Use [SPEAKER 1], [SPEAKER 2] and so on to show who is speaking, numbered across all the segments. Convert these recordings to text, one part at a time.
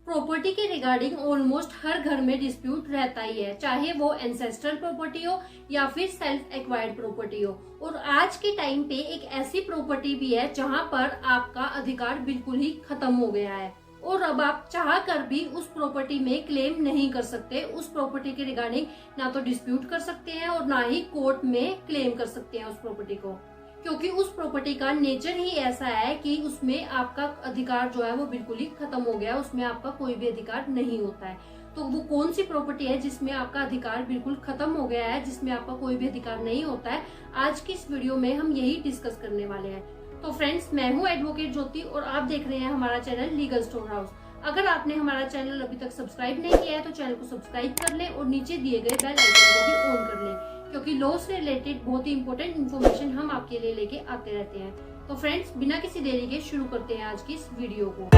[SPEAKER 1] Property के regarding almost हर घर में डिस्प्यूट रहता ही है, चाहे वो एंसेस्ट्रल प्रॉपर्टी हो या फिर सेल्फ एक्वायर्ड प्रॉपर्टी हो। और आज के टाइम पे एक ऐसी प्रॉपर्टी भी है जहां पर आपका अधिकार बिल्कुल ही खत्म हो गया है और अब आप चाह कर भी उस प्रॉपर्टी में क्लेम नहीं कर सकते। उस प्रॉपर्टी के रिगार्डिंग ना तो डिस्प्यूट कर सकते हैं और ना ही कोर्ट में क्लेम कर सकते हैं उस प्रॉपर्टी को, क्योंकि उस प्रॉपर्टी का नेचर ही ऐसा है कि उसमें आपका अधिकार जो है वो बिल्कुल ही खत्म हो गया है, उसमें आपका कोई भी अधिकार नहीं होता है। तो वो कौन सी प्रॉपर्टी है जिसमें आपका अधिकार बिल्कुल खत्म हो गया है, जिसमें आपका कोई भी अधिकार नहीं होता है, आज की इस वीडियो में हम यही डिस्कस करने वाले हैं। तो फ्रेंड्स, मैं हूँ एडवोकेट ज्योति और आप देख रहे हैं हमारा चैनल लीगल स्टोर हाउस। अगर आपने हमारा चैनल अभी तक सब्सक्राइब नहीं किया है तो चैनल को सब्सक्राइब कर लें और नीचे दिए गए बेल आइकन को भी ऑन कर लें, क्योंकि लॉ से रिलेटेड बहुत ही इंपॉर्टेंट इन्फॉर्मेशन हम आपके लिए लेके आते रहते हैं। तो फ्रेंड्स, बिना किसी देरी के शुरू करते हैं आज की इस वीडियो को।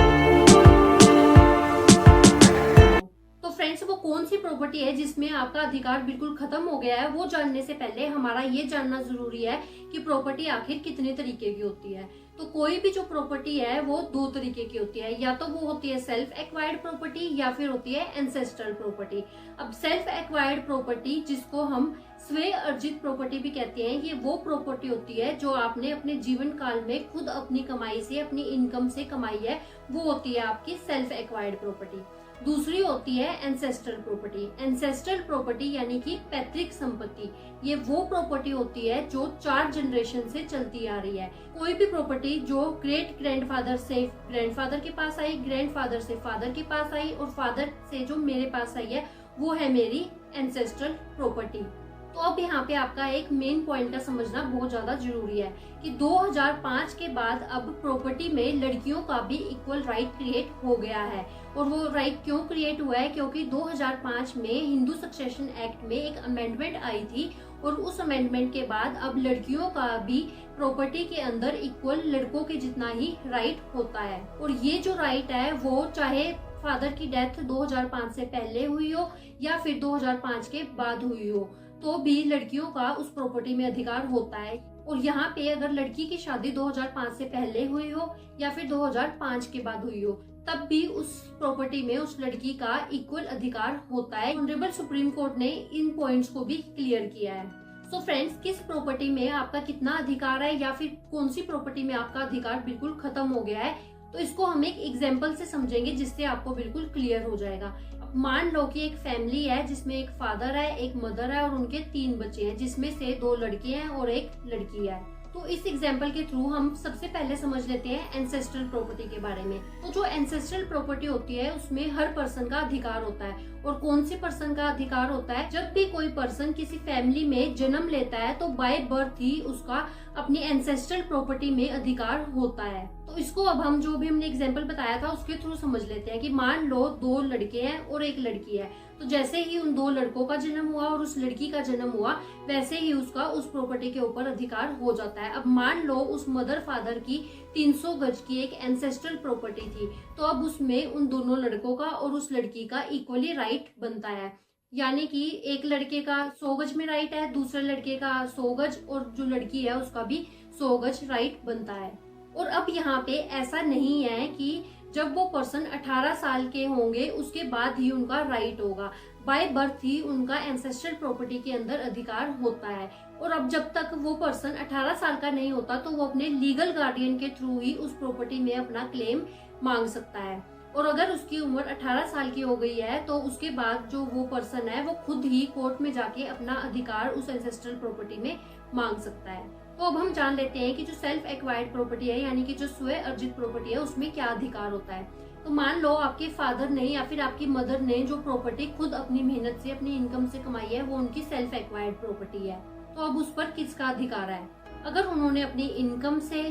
[SPEAKER 1] तो फ्रेंड्स, वो कौन सी प्रॉपर्टी है जिसमें आपका अधिकार बिल्कुल खत्म हो गया है, वो जानने से पहले हमारा ये जानना जरूरी है कि प्रॉपर्टी आखिर कितने तरीके की होती है। तो कोई भी जो प्रॉपर्टी है वो दो तरीके की होती है, या तो वो होती है सेल्फ एक्वायर्ड प्रॉपर्टी या फिर होती है एंसेस्ट्रल प्रॉपर्टी। अब सेल्फ एक्वायर्ड प्रॉपर्टी, जिसको हम स्वयं अर्जित प्रॉपर्टी भी कहते हैं, ये वो प्रॉपर्टी होती है जो आपने अपने जीवन काल में खुद अपनी कमाई से, अपनी इनकम से कमाई है, वो होती है आपकी सेल्फ एक्वायर्ड प्रॉपर्टी। दूसरी होती है एंसेस्ट्रल प्रॉपर्टी। एंसेस्ट्रल प्रॉपर्टी यानी कि पैतृक संपत्ति, ये वो प्रॉपर्टी होती है जो 4 जनरेशन से चलती आ रही है। कोई भी प्रॉपर्टी जो ग्रेट ग्रैंडफादर से ग्रैंडफादर के पास आई, ग्रैंडफादर से फादर के पास आई और फादर से जो मेरे पास आई है, वो है मेरी एंसेस्ट्रल प्रॉपर्टी। तो अब यहाँ पे आपका एक मेन पॉइंट का समझना बहुत ज्यादा जरूरी है कि 2005 के बाद अब प्रॉपर्टी में लड़कियों का भी इक्वल राइट क्रिएट हो गया है। और वो राइट क्यों क्रिएट हुआ है? क्योंकि 2005 में हिंदू सक्सेशन एक्ट में एक अमेंडमेंट आई थी और उस अमेंडमेंट के बाद अब लड़कियों का भी प्रॉपर्टी के अंदर इक्वल लड़कों के जितना ही राइट होता है। और ये जो राइट है वो चाहे फादर की डेथ 2005 से पहले हुई हो या फिर 2005 के बाद हुई हो, तो भी लड़कियों का उस प्रॉपर्टी में अधिकार होता है। और यहाँ पे अगर लड़की की शादी 2005 से पहले हुई हो या फिर 2005 के बाद हुई हो, तब भी उस प्रॉपर्टी में उस लड़की का इक्वल अधिकार होता है। ऑनरेबल सुप्रीम कोर्ट ने इन पॉइंट्स को भी क्लियर किया है। सो फ्रेंड्स, किस प्रॉपर्टी में आपका कितना अधिकार है या फिर कौन सी प्रॉपर्टी में आपका अधिकार बिल्कुल खत्म हो गया है, तो इसको हम एक एग्जाम्पल से समझेंगे जिससे आपको बिल्कुल क्लियर हो जाएगा। मान लो कि एक फैमिली है जिसमें एक फादर है, एक मदर है और उनके 3 बच्चे हैं, जिसमें से 2 लड़के हैं और एक लड़की है। तो इस एग्जाम्पल के थ्रू हम सबसे पहले समझ लेते हैं एंसेस्ट्रल प्रॉपर्टी के बारे में। तो जो एंसेस्ट्रल प्रॉपर्टी होती है उसमें हर पर्सन का अधिकार होता है। और कौन सी पर्सन का अधिकार होता है? जब भी कोई पर्सन किसी फैमिली में जन्म लेता है तो बाय बर्थ ही उसका अपनी एंसेस्ट्रल प्रॉपर्टी में अधिकार होता है। तो इसको अब हम जो भी हमने एग्जाम्पल बताया था उसके थ्रू समझ लेते हैं कि मान लो 2 लड़के हैं और एक लड़की है, तो जैसे ही उन 2 लड़कों का जन्म हुआ और उस लड़की का जन्म हुआ, वैसे ही उसका उस प्रॉपर्टी के ऊपर अधिकार हो जाता है। अब मान लो उस मदर फादर की 300 गज की एक एंसेस्ट्रल प्रॉपर्टी थी, तो अब उसमें उन दोनों लड़कों का और उस लड़की का इक्वली राइट बनता है। यानी कि एक लड़के का 100 गज में राइट है, दूसरे लड़के का 100 गज और जो लड़की है उसका भी 100 गज राइट बनता है। और अब यहाँ पे ऐसा नहीं है कि जब वो पर्सन 18 साल के होंगे उसके बाद ही उनका राइट होगा। बाय बर्थ ही उनका एंसेस्ट्रल प्रॉपर्टी के अंदर अधिकार होता है। और अब जब तक वो पर्सन 18 साल का नहीं होता तो वो अपने लीगल गार्डियन के थ्रू ही उस प्रॉपर्टी में अपना क्लेम मांग सकता है। और अगर उसकी उम्र 18 साल की हो गई है तो उसके बाद जो वो पर्सन है वो खुद ही कोर्ट में जाके अपना अधिकार उस एंसेस्ट्रल प्रॉपर्टी में मांग सकता है। तो अब हम जान लेते हैं कि जो सेल्फ एक्वायर्ड प्रॉपर्टी है यानी कि जो स्वयं अर्जित प्रॉपर्टी है उसमें क्या अधिकार होता है। तो मान लो आपके फादर ने या फिर आपकी मदर ने जो प्रॉपर्टी खुद अपनी मेहनत से, अपनी इनकम से कमाई है, वो उनकी सेल्फ एक्वायर्ड प्रॉपर्टी है। तो अब उस पर किसका अधिकार है? अगर उन्होंने अपनी इनकम से,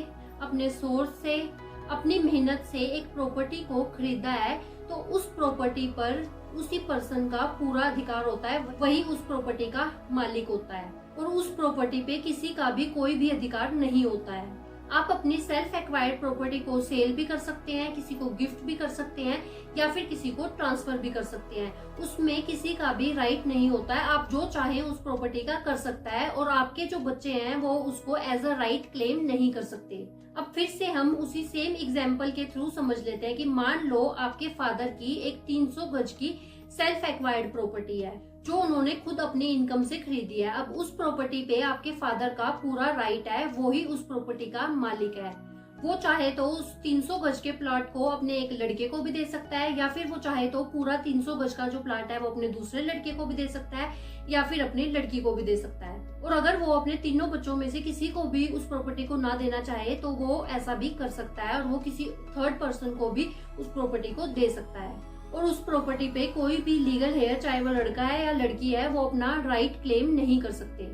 [SPEAKER 1] अपने सोर्स से, अपनी मेहनत से एक प्रॉपर्टी को खरीदा है तो उस प्रॉपर्टी पर उसी पर्सन का पूरा अधिकार होता है, वही उस प्रॉपर्टी का मालिक होता है और उस प्रॉपर्टी पे किसी का भी कोई भी अधिकार नहीं होता है। आप अपनी सेल्फ एक्वायर्ड प्रॉपर्टी को सेल भी कर सकते हैं, किसी को गिफ्ट भी कर सकते हैं या फिर किसी को ट्रांसफर भी कर सकते हैं। उसमें किसी का भी राइट नहीं होता है, आप जो चाहे उस प्रॉपर्टी का कर सकता है और आपके जो बच्चे हैं वो उसको एज अ राइट क्लेम नहीं कर सकते। अब फिर से हम उसी सेम एग्जाम्पल के थ्रू समझ लेते हैं कि मान लो आपके फादर की एक 300 गज की सेल्फ एक्वायर्ड प्रॉपर्टी है जो उन्होंने खुद अपनी इनकम से खरीदी है। अब उस प्रॉपर्टी पे आपके फादर का पूरा राइट है, वो ही उस प्रॉपर्टी का मालिक है। वो चाहे तो उस 300 गज के प्लॉट को अपने एक लड़के को भी दे सकता है या फिर वो चाहे तो पूरा 300 गज का जो प्लॉट है वो अपने दूसरे लड़के को भी दे सकता है या फिर अपनी लड़की को भी दे सकता है। और अगर वो अपने तीनों बच्चों में से किसी को भी उस प्रॉपर्टी को ना देना चाहे तो वो ऐसा भी कर सकता है और वो किसी थर्ड पर्सन को भी उस प्रॉपर्टी को दे सकता है। और उस प्रॉपर्टी पे कोई भी लीगल हेयर, चाहे वो लड़का है या लड़की है, वो अपना राइट क्लेम नहीं कर सकते।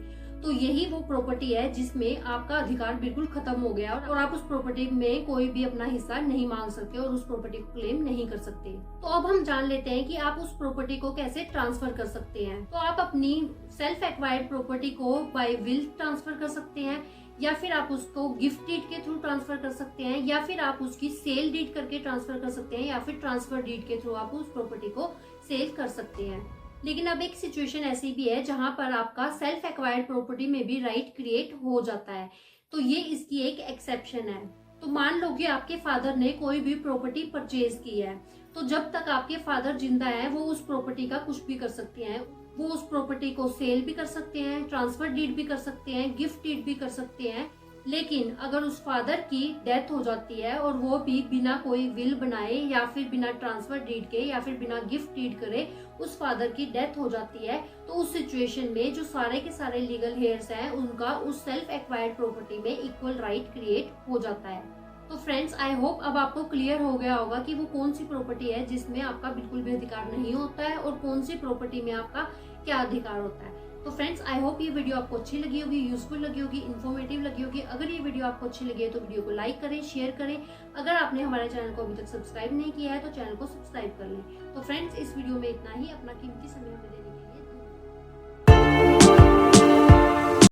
[SPEAKER 1] तो यही वो प्रॉपर्टी है जिसमें आपका अधिकार बिल्कुल खत्म हो गया और आप उस प्रॉपर्टी में कोई भी अपना हिस्सा नहीं मांग सकते और उस प्रॉपर्टी को क्लेम नहीं कर सकते। तो अब हम जान लेते हैं कि आप उस प्रॉपर्टी को कैसे ट्रांसफर कर सकते हैं। तो आप अपनी सेल्फ एक्वायर्ड प्रॉपर्टी को बाय विल ट्रांसफर कर सकते हैं या फिर आप उसको गिफ्ट डीड के थ्रू ट्रांसफर कर सकते हैं या फिर आप उसकी सेल डीड करके ट्रांसफर कर सकते हैं या फिर ट्रांसफर डीड के थ्रू आप उस प्रॉपर्टी को सेल कर सकते हैं। लेकिन अब एक सिचुएशन ऐसी भी है जहां पर आपका सेल्फ एक्वायर्ड प्रॉपर्टी में भी राइट क्रिएट हो जाता है, तो ये इसकी एक एक्सेप्शन है। तो मान लो कि आपके फादर ने कोई भी प्रॉपर्टी परचेज की है, तो जब तक आपके फादर जिंदा है वो उस प्रॉपर्टी का कुछ भी कर सकते हैं। वो उस प्रॉपर्टी को सेल भी कर सकते हैं, ट्रांसफर डीड भी कर सकते हैं, गिफ्ट डीड भी कर सकते हैं। लेकिन अगर उस फादर की डेथ हो जाती है और वो भी बिना कोई विल बनाए या फिर बिना ट्रांसफर डीड के या फिर बिना गिफ्ट डीड करे उस फादर की डेथ हो जाती है, तो उस सिचुएशन में जो सारे के सारे लीगल हेयर्स हैं उनका उस सेल्फ एक्वायर्ड प्रॉपर्टी में इक्वल राइट क्रिएट हो जाता है। तो फ्रेंड्स, आई होप अब आपको क्लियर हो गया होगा कि वो कौन सी प्रॉपर्टी है जिसमें आपका बिल्कुल भी अधिकार नहीं होता है और कौन सी प्रॉपर्टी में आपका क्या अधिकार होता है। तो फ्रेंड्स, आई होप ये वीडियो आपको अच्छी लगी होगी, यूजफुल लगी होगी, इन्फॉर्मेटिव लगी होगी। अगर ये वीडियो आपको अच्छी लगी है तो वीडियो को लाइक करें, शेयर करें। अगर आपने हमारे चैनल को अभी तक सब्सक्राइब नहीं किया है तो चैनल को सब्सक्राइब कर लें। तो फ्रेंड्स, इस वीडियो में इतना ही। अपना कीमती समय हमें